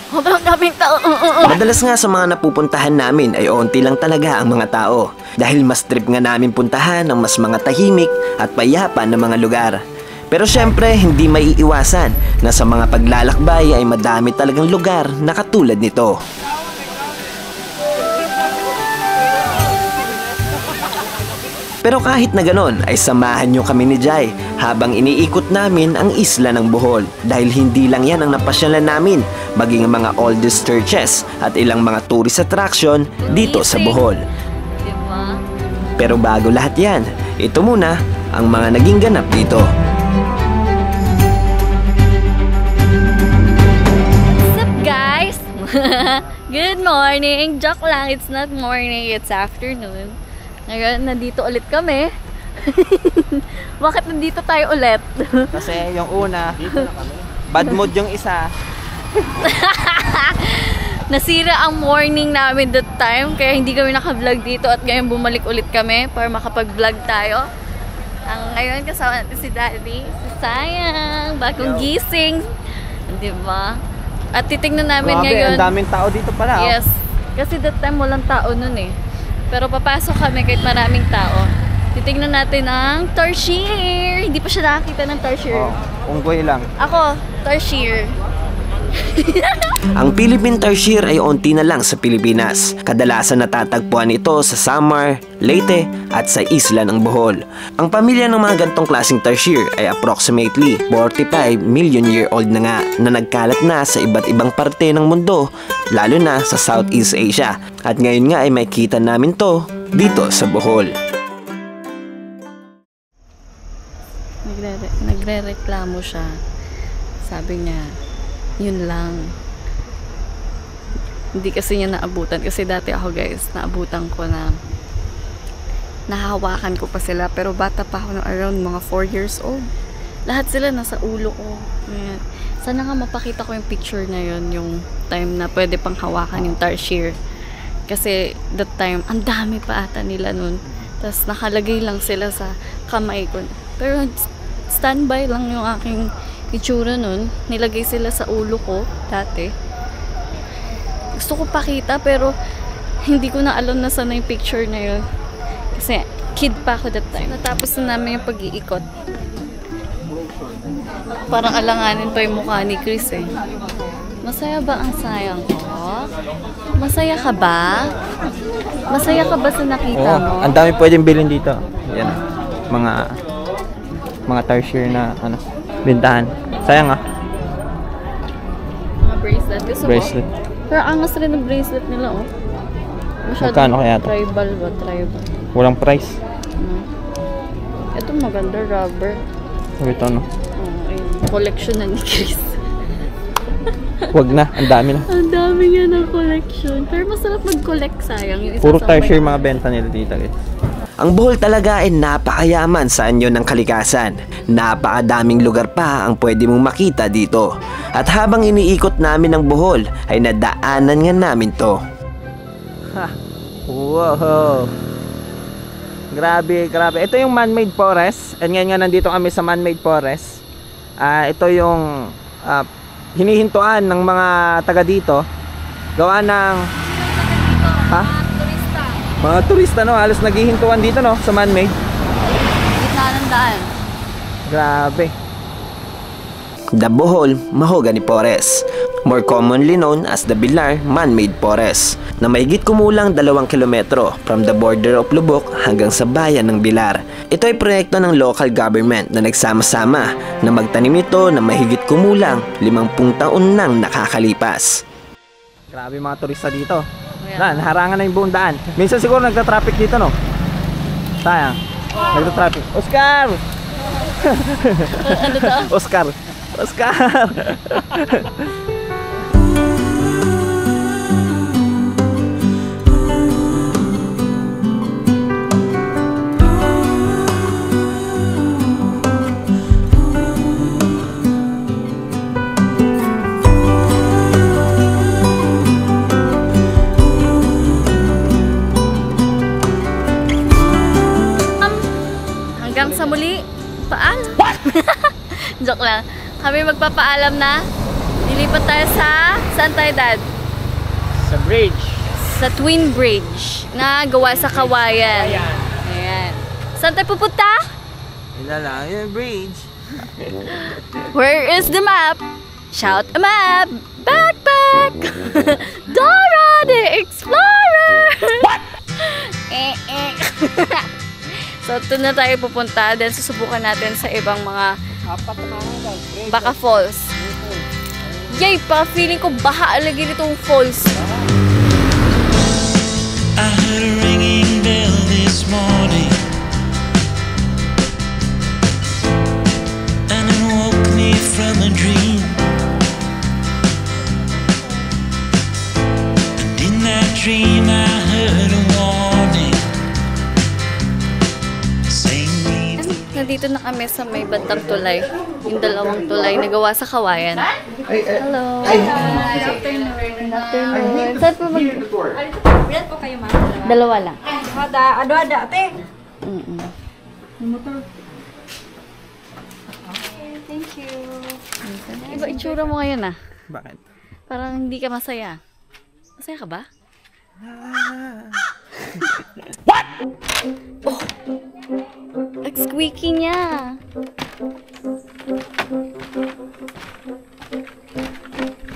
Sobrang daming tao. Madalas nga sa mga napupuntahan namin ay onti lang talaga ang mga tao. Dahil mas trip nga namin puntahan ang mas mga tahimik at payapa na mga lugar. Pero syempre, hindi maiiwasan na sa mga paglalakbay ay madami talagang lugar na katulad nito. Pero kahit na ganon, ay samahan nyo kami ni Jai habang iniikot namin ang isla ng Bohol. Dahil hindi lang yan ang napasyalan namin, maging ang mga oldest churches at ilang mga tourist attraction dito sa Bohol. Pero bago lahat yan, ito muna ang mga naging ganap dito. Good morning! Joke lang, it's not morning, it's afternoon. Ngayon, nandito ulit kami. Bakit nandito tayo ulit? Kasi yung una, bad mood yung isa. Nasira ang morning namin that time, kaya hindi kami naka-vlog dito at ngayon bumalik ulit kami para makapag-vlog tayo. Ngayon kasama natin si Daddy, si Sayang, bagong gising. Diba? At titignan namin ngayon. Ang daming tao dito pala. Yes. Kasi that time walang tao nun eh. Pero papasok kami kahit maraming tao. Titignan natin ang tarsier. Hindi pa siya nakakita ng tarsier. Unggoy lang. Ako, tarsier. Ang Philippine Tarsier ay onti na lang sa Pilipinas. Kadalasan natatagpuan ito sa Samar, Leyte at sa isla ng Bohol. Ang pamilya ng mga gantong klaseng tarsier ay approximately 45 million year old na nga na nagkalat na sa iba't ibang parte ng mundo, lalo na sa Southeast Asia. At ngayon nga ay makita namin to dito sa Bohol. Nagre-reklamo siya. Sabi niya, yun lang. Hindi kasi niya naabutan. Kasi dati ako guys, naabutan ko na nahawakan ko pa sila. Pero bata pa ako ng around mga 4 years old. Lahat sila nasa ulo ko. Ayan. Sana nga mapakita ko yung picture na yun. Yung time na pwede pang hawakan yung tarsier. Kasi that time, ang dami pa ata nila nun. Tapos nakalagay lang sila sa kamay ko. Pero standby lang yung aking itsura nun. Nilagay sila sa ulo ko dati. Gusto ko pakita pero hindi ko na alam na sana yung picture na yun. Kasi kid pa ako that time. Natapos na namin yung pag-iikot. Parang alanganin pa yung mukha ni Chris eh. Masaya ba ang Sayang ko? Masaya ka ba? Masaya ka ba sa nakita mo? Ang dami pwedeng bilhin dito. Yan. Mga tarsier na bintahan. Sayang ah. Mga bracelet. Gusto bracelet. mo? Pero angas rin ang bracelet nila oh. Magkano kaya ito? Tribal ba? Tribal. Walang price. Ito maganda, rubber. Ito no? Collection na ni Chris. Wag na, ang dami na. Ang dami niya ng collection. Pero masarap mag-collect, Sayang. Yung isa puro tarsier mga benta nila dito guys. Ang Bohol talaga ay napakayaman sa anyo ng kalikasan. Napakadaming lugar pa ang pwede mong makita dito. At habang iniikot namin ang Bohol, ay nadaanan nga namin to. Ha! Wow! Grabe, grabe. Ito yung man-made forest. And ngayon nga nandito kami sa man-made forest. Ito yung hinihintuan ng mga taga dito. Gawa ng... Ha? Mga turista no, halos naghihintuan dito no, sa man-made. Gitna ng daan. Grabe. The Bohol Mahogany Forest, more commonly known as the Bilar Man-Made Forest, na mahigit kumulang 2 kilometro from the border of Lubok hanggang sa bayan ng Bilar. Ito ay proyekto ng local government na nagsama-sama na magtanim ito na mahigit kumulang 50 taon nang nakakalipas. Grabe mga turista dito. Naharangan na yung buong daan. Minsan siguro nagta-traffic dito no. Sayang. Nagta-traffic. Oscar! Ano to? Oscar. Oscar! Hanggang sa muli, paalam. Joke lang. Kami magpapaalam na. Lilipat tayo saan tayo, Dad? Sa bridge. Sa Twin Bridge na gawa sa kawayan. Ayan. Saan tayo pupunta? Ila lang yung bridge. Where is the map? Shout a map! Backpack! Dora the Explorer! What? So, ito na tayo pupunta. Then, susubukan natin sa ibang mga baka falls. Yay! Pa-feeling ko baha lagi nitong falls. I heard a ringing bell this morning, and it woke me from a dream. And in that dream I heard a warning saying leave. Nandito na kami sa may bandang tulay. Yung dalawang tulay na gawa sa kawayan. Hello! Good afternoon. Good afternoon. Saan po Ilan po kayo, ma'am? Dalawa lang. Ada, ate. Thank you. Iba itsura mo ngayon ah. Bakit? Parang hindi ka masaya. Masaya ka ba? What? Oh! Nag-squeaky niya.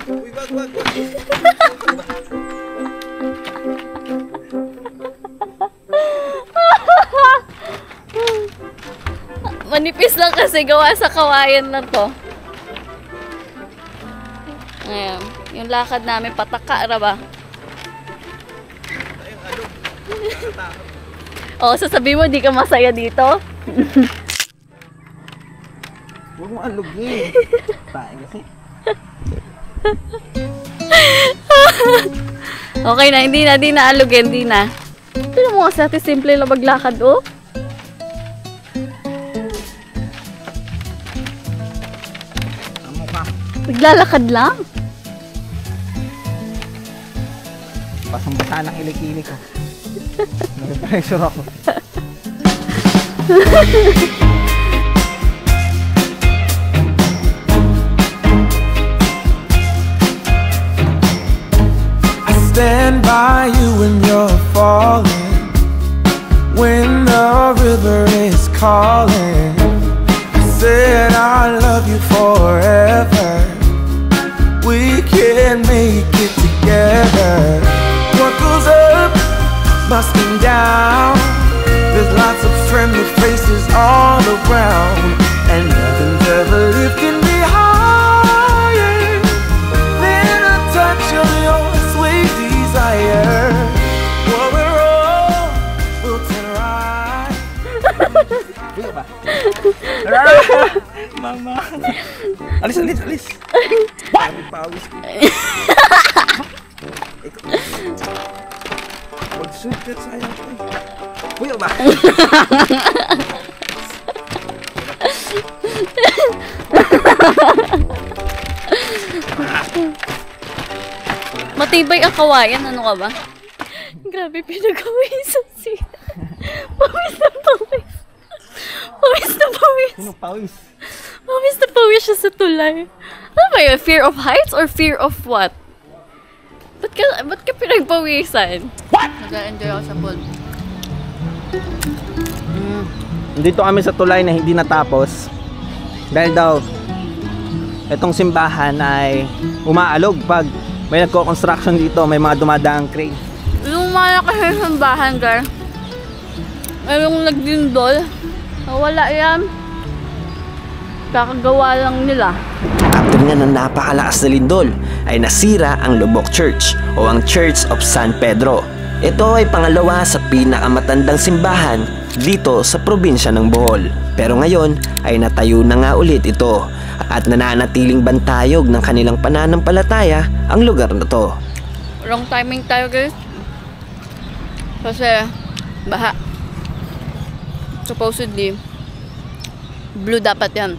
Uy, wag. Manipis lang kasi gawa sa kawayan na to. Ayan. Yung lakad namin pataka ra ba? Oh, sasabihin mo di ka masaya dito? Huwag mo alugin. Tayo kasi. Okay na, hindi na alugin, hindi na. Pero mo kasi ate, simple lang maglakad, oh. Amo ka. Naglalakad lang. Basang-basa ng kilikili ko. Nag-pressure ako. I stand by you when you're falling, when the river is calling. I said I love you forever. We can make it together. What goes up must come down. There's lots of friendly faces all around, and nothing's ever lifting me higher than a touch of your sweet desire. What we're all will turn right. Buyo ba? Mama. Alis. Pawis ko. Mag-shoot ka, sayang ko. Buyo ba? Matibay ang kawayan, ano ka ba? Grabe, pinag-awisan siya. Pawis na pawis. Pawis na pawis. Sino pawis? Pawis na pawis siya sa tulay. Ano ba yun? Fear of heights or fear of what? Ba't ka pinagpawisan? What? Nag-enjoy ako sa pool. Dito kami sa tulay na hindi natapos. Dahil daw, itong simbahan ay umaalog pag may nagko-construction dito, may mga dumadaang crane. Yung mga nakasimbahan, girl. Ay, yung nagdindol. Wala yan. Kakagawa lang nila. After nga ng napakalakas na lindol, ay nasira ang Lubok Church o ang Church of San Pedro. Ito ay pangalawa sa pinakamatandang simbahan dito sa probinsya ng Bohol. Pero ngayon ay natayo na nga ulit ito at nananatiling bantayog ng kanilang pananampalataya ang lugar na to. Wrong timing tayo, guys. Kasi baha. Supposedly blue dapat yan.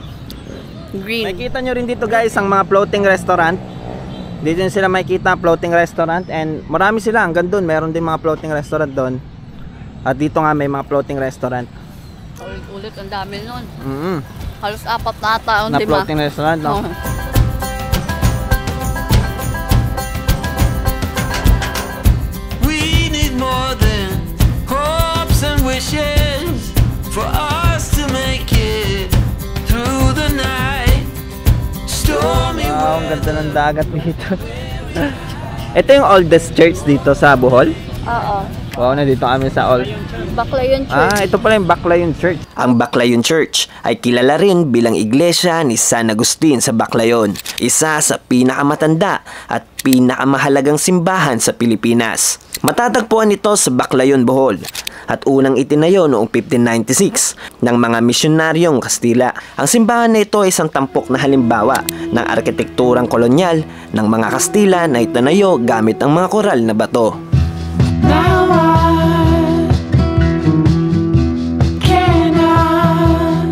Green. Makikita nyo rin dito guys ang mga floating restaurant. Dito nyo sila makikita ang floating restaurant, and marami sila hanggang doon. Meron din mga floating restaurant doon. At dito nga may mga floating restaurant. Ulit ang dami nun. Mm-hmm. Halos 4 na taon, Na diba? floating restaurant, no? Oh. Ganda ng dagat dito. Ito yung oldest church dito sa Bohol. Oo. Wow, nandito kami sa Baclayon Church. ito pala yung Baclayon Church. Ang Baclayon Church ay kilala rin bilang iglesia ni San Agustin sa Baclayon, isa sa pinakamatanda at pinakamahalagang simbahan sa Pilipinas. Matatagpuan ito sa Baclayon, Bohol at unang itinayo noong 1596 ng mga misyonaryong Kastila. Ang simbahan na ito ay isang tampok na halimbawa ng arkitekturang kolonyal ng mga Kastila na itinayo gamit ang mga koral na bato. Now I cannot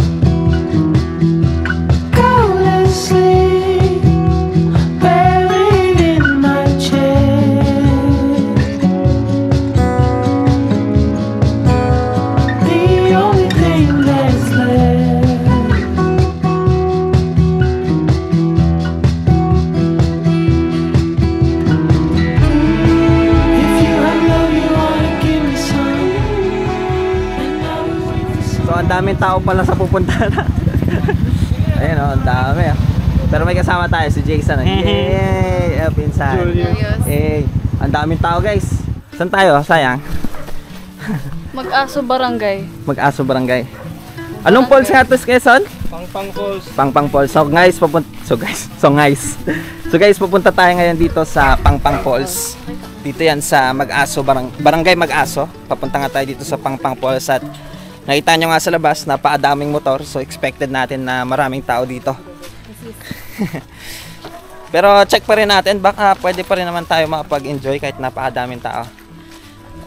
go to sleep, buried in my chair. The only thing that's left. If you had love, you wanna give me some, and I will wait for some. So ang daming tao pala sa pupuntahan natin. Ayun o, ang dami. Pero may kasama tayo, si Jason. Yay! Pinsan. Hey, ang daming tao guys. Saan tayo? Sayang. Mag-aso barangay. Mag-aso barangay. Anong falls nga to, Quezon? Pangpang Falls. Pangpang Falls. So guys, pupunta tayo ngayon dito sa Pangpang Falls. Dito yan sa Mag-aso Barangay Mag-aso. Papunta nga tayo dito sa Pangpang Falls at nakita nyo nga sa labas, napaadaming motor. So expected natin na maraming tao dito. Pero check pa rin natin, baka pwede pa rin naman tayo makapag-enjoy kahit napaadaming tao.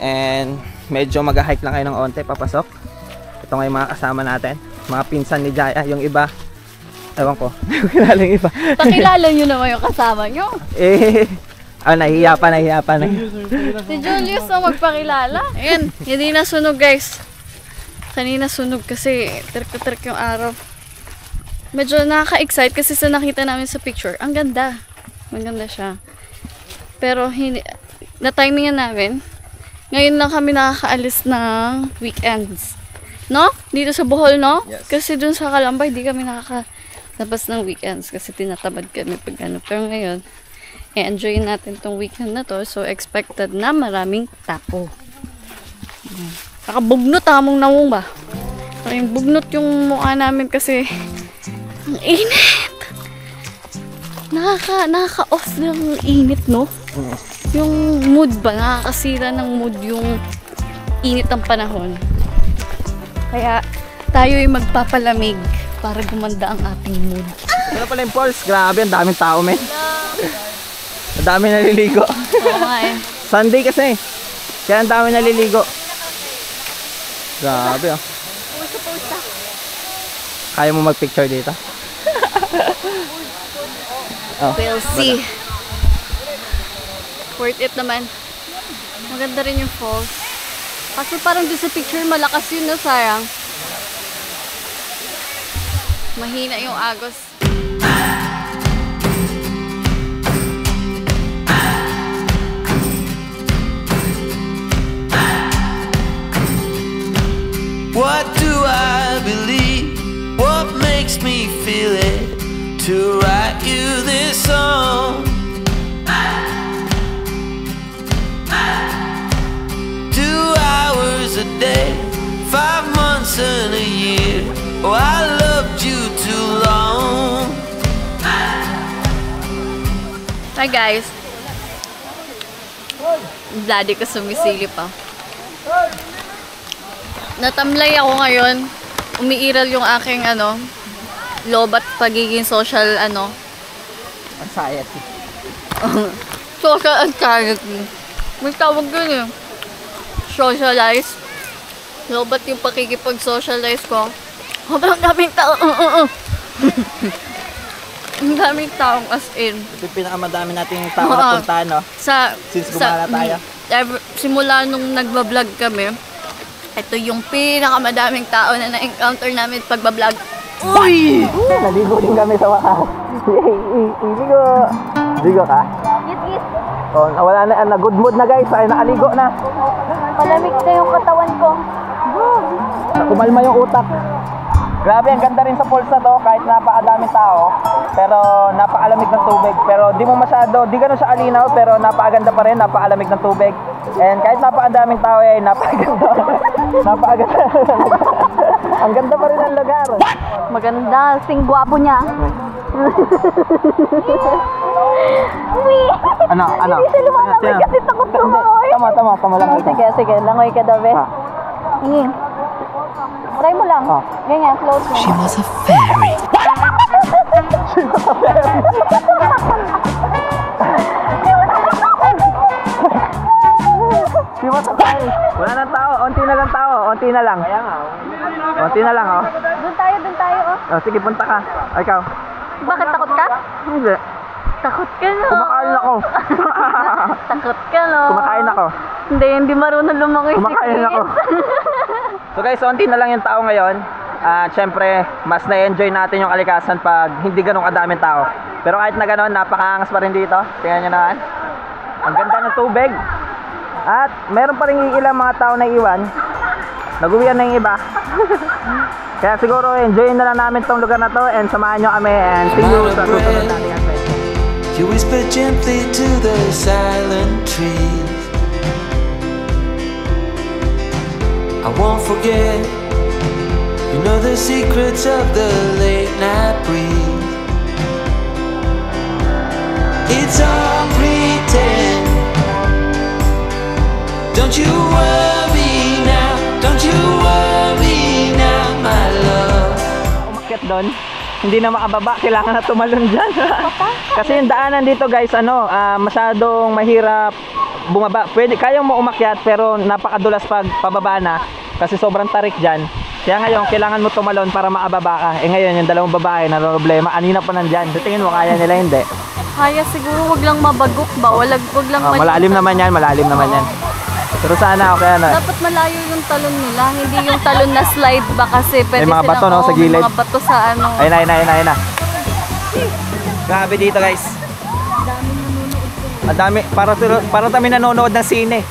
And medyo mag-hike lang kayo ng onte, papasok. Ito nga yung mga kasama natin, mga pinsan ni Jaya, yung iba. Ewan ko, kilala yung iba. Pakilala nyo naman yung kasama nyo. Nahihiya pa. Si Julius ang magpakilala. Ayan, hindi na sunog guys. Kanina sunog kasi trek yung araw. Medyo nakaka-excite kasi sa nakita namin sa picture. Ang ganda. Maganda siya. Pero hindi, na-timingan namin. Ngayon lang kami nakakaalis ng weekends. No? Dito sa Bohol, no? Yes. Kasi dun sa Kalambay, di kami nakakalabas ng weekends kasi tinatamad kami pag ano. Pero ngayon, i-enjoy natin tong weekend na to. So, expected na maraming tao. Nakabugnot mong nawong ba? Parang bugnot yung mukha namin kasi ang init. Nakaka-off ng init, no? Yung mood ba? Nakakasira ng mood yung init ng panahon. Kaya tayo ay magpapalamig para gumanda ang ating mood. Ano pala yung falls? Grabe, ang daming tao, men. Ang dami naliligo. Oo nga eh. Sunday kasi. Kaya ang dami naliligo. Grabe, oh. Kaya mo mag-picture dito? We'll see. Worth it naman. Maganda rin yung falls. Kasi parang doon sa picture malakas yun, no? Sayang. Mahina yung agos. What do I believe? What makes me feel it to write you this song? 2 hours a day, 5 months and a year. Oh, I loved you too long. Hi guys. Daddy ko sumisilip ah. Natamlay ako ngayon. Umiiral yung aking lobat pagiging social Anxiety. social anxiety. May tawag yun eh. Socialize. Lobat yung pakikipag-socialize ko. Sobrang daming tao. Ang daming taong as in. Ito yung pinakamadami nating tao na puntahan, no? Since gumala tayo. Simula nung nagbablog kami, ito yung pinakamadaming tao na na-encounter namin pagbablog. Uy! Naligo din kami sa wakas. Ligo! Ligo ka? Yes. Oh, wala na, good mood na guys. Ay, nakaligo na. Malamig na yung katawan ko. Kumalma yung utak. Grabe, ang ganda rin sa falls na to, kahit napakadaming tao, pero napakalamig ng tubig. Pero di mo masyado, di gano'n siya alinaw, pero napakaganda pa rin, napakalamig ng tubig. And kahit napakadaming tao ay napakaganda. Napakaganda. Ang ganda pa rin ng lugar. Maganda, sing gwapo niya. Ano? Hindi siya lumalangoy kasi takot lumangoy. Tama lang. Sige, langoy ka daw, be. Hingi. Try mo lang. Ganyan, float mo. She was a fairy. Wala nang tao, onti na lang tao, onti na lang. Onti na lang, oh. Doon tayo, oh. Oh, sige, punta ka. O, ikaw. Bakit takot ka? Hindi. Takot ka, no? Kumakain ako. Takot ka, no? Kumakain ako. Hindi marunong lumangoy si Kumakain Chris. ako. So guys, onti na lang yung tao ngayon. At syempre, mas na-enjoy natin yung kalikasan pag hindi ganun kadaming tao. Pero kahit na ganun, napakaangas pa rin dito. Tingnan nyo naman. Ang ganda ng tubig. At meron pa rin ilang mga tao na iwan. Nag-uwian na yung iba. Kaya siguro enjoyin na lang namin tong lugar na to. And samahan nyo kami. And see you sa susunod nating adventure. You whisper gently to the silent trees. I won't forget. You know the secrets of the late night breeze. It's all pretend. Don't you worry now. Don't you worry now, my love. Umakyat doon, hindi na makababa, kailangan na tumalon dyan. Kasi yung daanan dito guys, masyadong mahirap bumaba. Kayang mo umakyat pero napakadulas pag pababa na kasi sobrang tarik dyan. Kaya ngayon, kailangan mo tumalon para maababa ka. Ngayon, yung dalawang babae na problema, anina pa nandyan. So, tingin mo, kaya nila hindi. Kaya siguro, wag lang mabagok ba? Wag lang Malalim naman yan, Pero sana, okay ano. Dapat malayo yung talon nila, hindi yung talon na slide ba kasi pwede May mga bato, no, sa gilid. May mga bato sa ano. Ayun na. Grabe dito guys. Ang dami, para kami nanonood ng sine.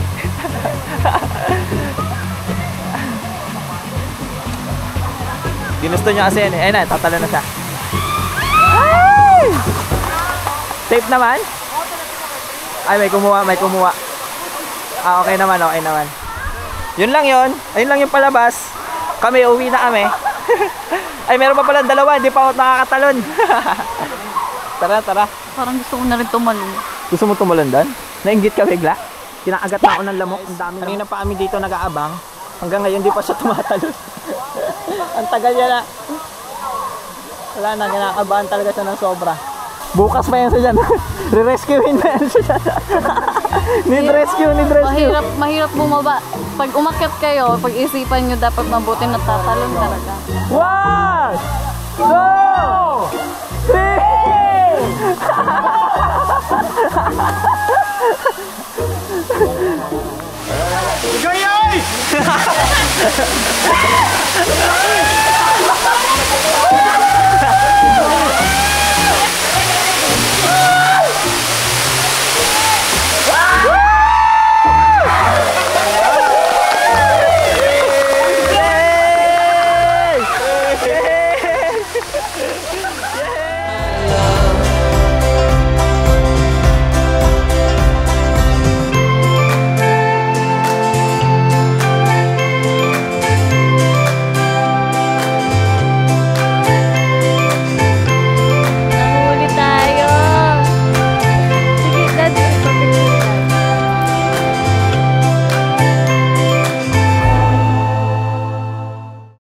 Ginusto niya kasi ayun na, tatalo na siya. Ay! Safe naman? Ay, may kumuha. Okay naman. Yun lang yun. Ayun lang yung palabas. Kami, uwi na kami. Ay, meron pa pala dalawa. Hindi pa ako nakakatalon. Tara. Parang gusto ko na rin tumalon. Gusto mo tumalon doon? Nainggit ka bigla? Kinakagat na ako ng lamok. Ang dami. Kanina pa kami dito nag-aabang. Hanggang ngayon, di pa siya tumatalon. Ang tagal niya na. Wala na, kinakabahan talaga siya ng sobra. Bukas pa yan siya dyan. Re-rescuein na yan siya dyan. Need rescue. Mahirap bumaba. Pag umakyat kayo, pag-isipan nyo dapat mabuti na tatalon talaga. 1, 2, 3!